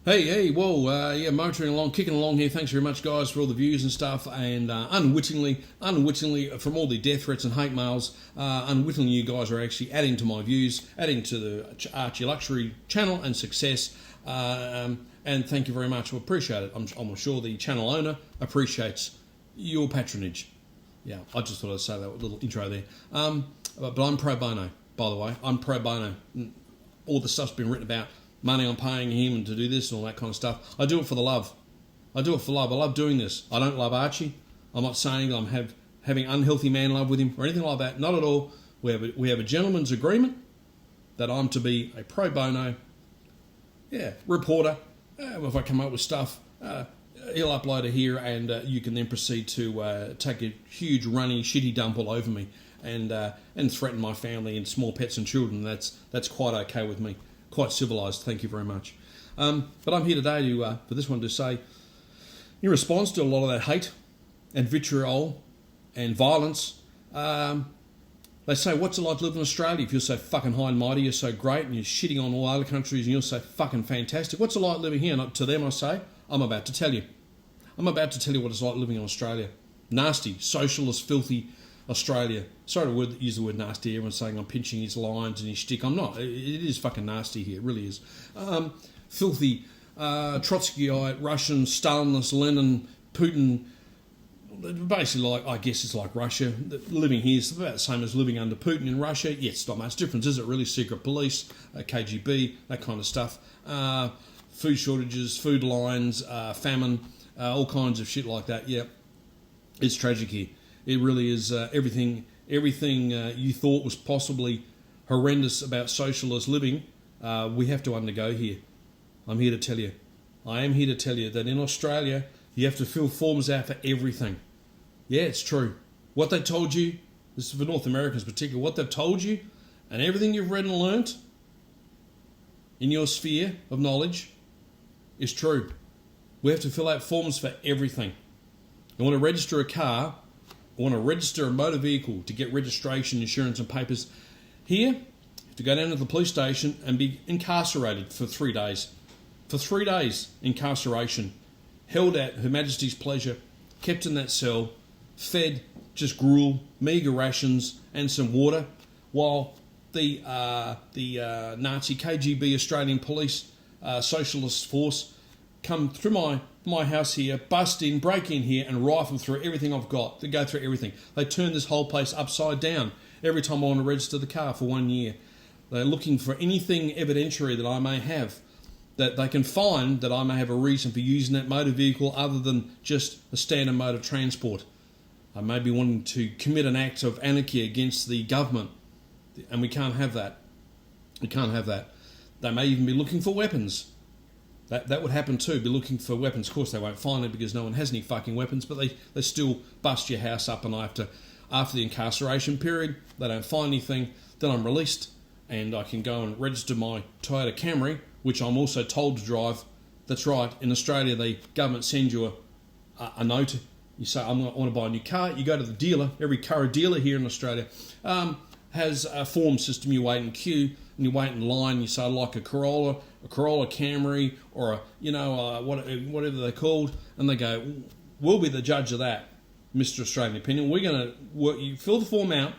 Hey, motoring along, kicking along here. Thanks very much, guys, for all the views and stuff. And unwittingly, from all the death threats and hate mails, unwittingly, you guys are actually adding to my views, adding to the ArchieLuxury channel and success. And thank you very much. I appreciate it. I'm sure the channel owner appreciates your patronage. Yeah, I just thought I'd say that little intro there. But I'm pro bono, by the way. I'm pro bono. All the stuff's been written about. Money I'm paying him and to do this and all that kind of stuff. I do it for the love. I do it for love. I love doing this. I don't love Archie. I'm not saying I'm having unhealthy man love with him or anything like that. Not at all. We have a gentleman's agreement that I'm to be a pro bono reporter. If I come up with stuff, he'll upload it here and you can then proceed to take a huge runny shitty dump all over me and threaten my family and small pets and children. That's quite okay with me. Quite civilised, thank you very much. But I'm here today for this one to say, in response to a lot of that hate and vitriol and violence, they say, what's it like to live in Australia? If you're so fucking high and mighty, you're so great, and you're shitting on all other countries, and you're so fucking fantastic. What's it like living here? And to them I say, I'm about to tell you. I'm about to tell you what it's like living in Australia. Nasty, socialist, filthy Australia. Sorry to use the word nasty. Everyone's saying I'm pinching his lines and his shtick. I'm not. It is fucking nasty here. It really is. Filthy, Trotskyite, Russian, Stalinist, Lenin, Putin. Basically, I guess it's like Russia. Living here is about the same as living under Putin in Russia. Yeah, it's not much difference, is it? Really, secret police, KGB, that kind of stuff. Food shortages, food lines, famine, all kinds of shit like that. Yeah, it's tragic here. It really is everything you thought was possibly horrendous about socialist living, we have to undergo here. I'm here to tell you. I am here to tell you that in Australia, you have to fill forms out for everything. Yeah, it's true. What they told you, this is for North Americans particularly, what they've told you and everything you've read and learnt in your sphere of knowledge is true. We have to fill out forms for everything. You want to register a car, want to register a motor vehicle to get registration, insurance and papers. Here, you have to go down to the police station and be incarcerated for 3 days. For 3 days, incarceration. Held at Her Majesty's pleasure, kept in that cell, fed just gruel, meagre rations and some water, while the Nazi KGB Australian police socialist force come through my house here, bust in, break in here and rifle through everything I've got. They go through everything. They turn this whole place upside down every time I want to register the car for 1 year. They're looking for anything evidentiary that I may have, that they can find that I may have a reason for using that motor vehicle other than just a standard mode of transport. I may be wanting to commit an act of anarchy against the government, and we can't have that. We can't have that. They may even be looking for weapons. That would happen too, be looking for weapons. Of course they won't find it because no one has any fucking weapons, but they still bust your house up, and after the incarceration period, they don't find anything, then I'm released and I can go and register my Toyota Camry, which I'm also told to drive. That's right, in Australia the government sends you a note. You say, I want to buy a new car. You go to the dealer. Every car dealer here in Australia has a form system. You wait in queue and you wait in line. You say, like a Corolla Camry, or whatever they're called, and they go, we'll be the judge of that, Mr. Australian Opinion. We're going to work. You fill the form out,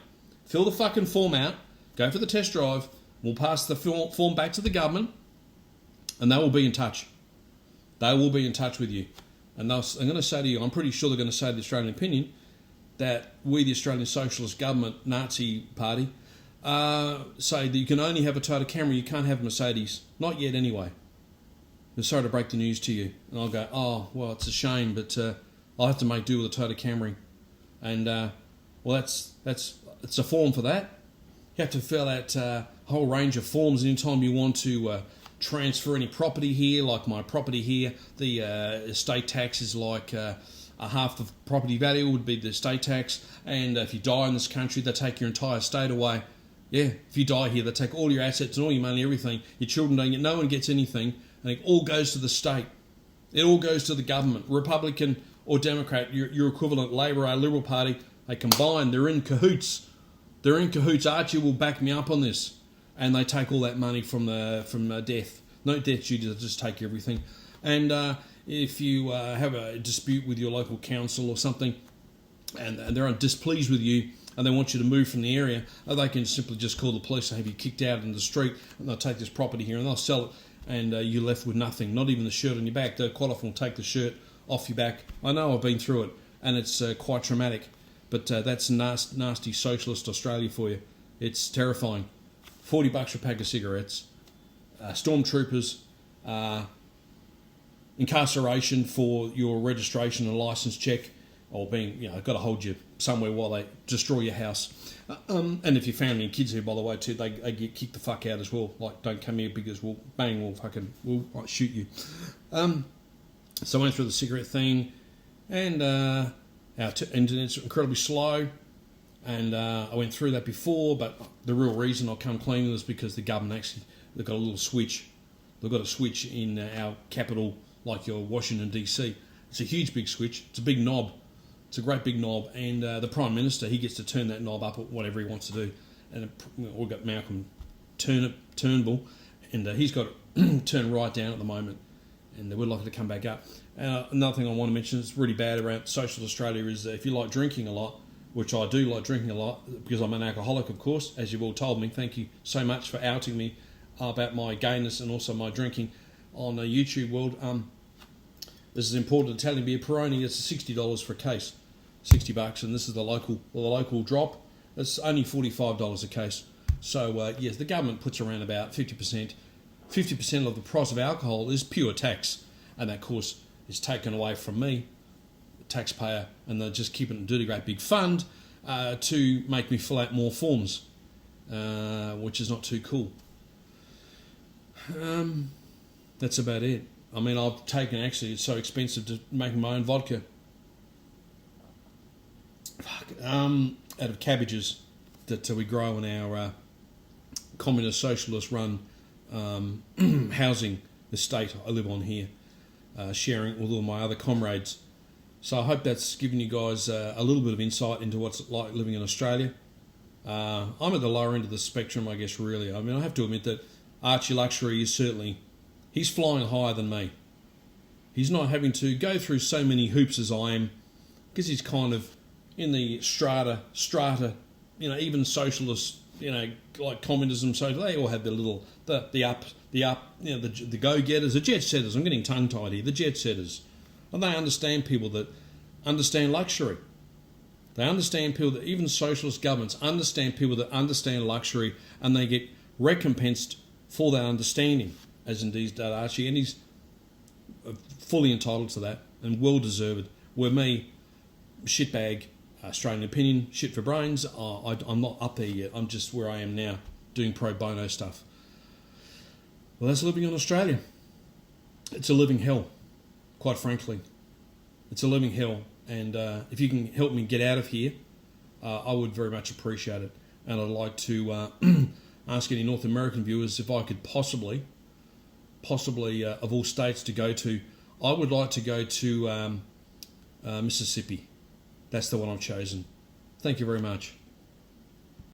fill the fucking form out, go for the test drive. We'll pass the form back to the government, and they will be in touch. They will be in touch with you, and I'm going to say to you, I'm pretty sure they're going to say to the Australian Opinion that we, the Australian Socialist Government Nazi Party, say that you can only have a Toyota Camry, you can't have a Mercedes. Not yet anyway. I'm sorry to break the news to you. And I'll go, oh, well, it's a shame, but I'll have to make do with a Toyota Camry. And, it's a form for that. You have to fill out a whole range of forms anytime you want to transfer any property here, like my property here. The estate tax is like half the property value would be the estate tax. And if you die in this country, they take your entire estate away. Yeah, if you die here, they take all your assets and all your money, everything. Your children don't get, no one gets anything, and it all goes to the state. It all goes to the government, Republican or Democrat, your equivalent, Labor or Liberal Party. They combine, they're in cahoots. They're in cahoots. Archie will back me up on this. And they take all that money from death. No debt duty, they'll just take everything. And if you have a dispute with your local council or something, and they're displeased with you, and they want you to move from the area, they can simply just call the police and have you kicked out in the street, and they'll take this property here and they'll sell it, and you're left with nothing, not even the shirt on your back. They quite often will take the shirt off your back. I know, I've been through it, and it's quite traumatic, but that's nasty socialist Australia for you. It's terrifying. $40 for a pack of cigarettes, stormtroopers, incarceration for your registration and licence check, or being, got to hold you somewhere while they destroy your house. And if your family and kids here, by the way, too, they get kicked the fuck out as well. Like, don't come here because we'll shoot you. So I went through the cigarette thing, and our internet's incredibly slow, and I went through that before, but the real reason I'll come clean was because the government actually, they've got a little switch. They've got a switch in our capital, like your Washington DC. It's a huge big switch. It's a big knob. It's a great big knob, and the Prime Minister, he gets to turn that knob up at whatever he wants to do. And we've got Malcolm Turnbull, and he's got it turned right down at the moment, and we're likely to come back up. Another thing I want to mention that's really bad around social Australia is if you like drinking a lot, which I do like drinking a lot, because I'm an alcoholic, of course, as you've all told me. Thank you so much for outing me about my gayness and also my drinking on the YouTube world. This is important Italian beer Peroni. It's $60 for a case. $60, and this is the local drop. It's only $45 a case. So yes, the government puts around about 50%. 50% of the price of alcohol is pure tax, and that, of course, is taken away from me, the taxpayer, and they're just keeping it a dirty great big fund to make me fill out more forms, which is not too cool. That's about it. I mean, I've taken, actually, it's so expensive to make my own vodka. Out of cabbages that we grow in our communist socialist run housing estate I live on here, sharing with all my other comrades. So I hope that's given you guys a little bit of insight into what's like living in Australia. I'm at the lower end of the spectrum, I guess, really. I mean, I have to admit that ArchieLuxury is certainly, he's flying higher than me. He's not having to go through so many hoops as I am, because he's kind of in the strata, even socialists, like communism, so they all have their little, the go-getters, the jet-setters. I'm getting tongue-tied here. The jet-setters. And they understand people that understand luxury. They understand people that, even socialist governments understand people that understand luxury, and they get recompensed for that understanding, as indeed does Archie, and he's fully entitled to that and well-deserved. Where me, shitbag, Australian opinion, shit for brains, I'm not up there yet. I'm just where I am now, doing pro bono stuff. Well, that's living in Australia. It's a living hell, quite frankly. It's a living hell, and if you can help me get out of here, I would very much appreciate it. And I'd like to ask any North American viewers if I could possibly of all states to go to, I would like to go to Mississippi. That's the one I've chosen. Thank you very much.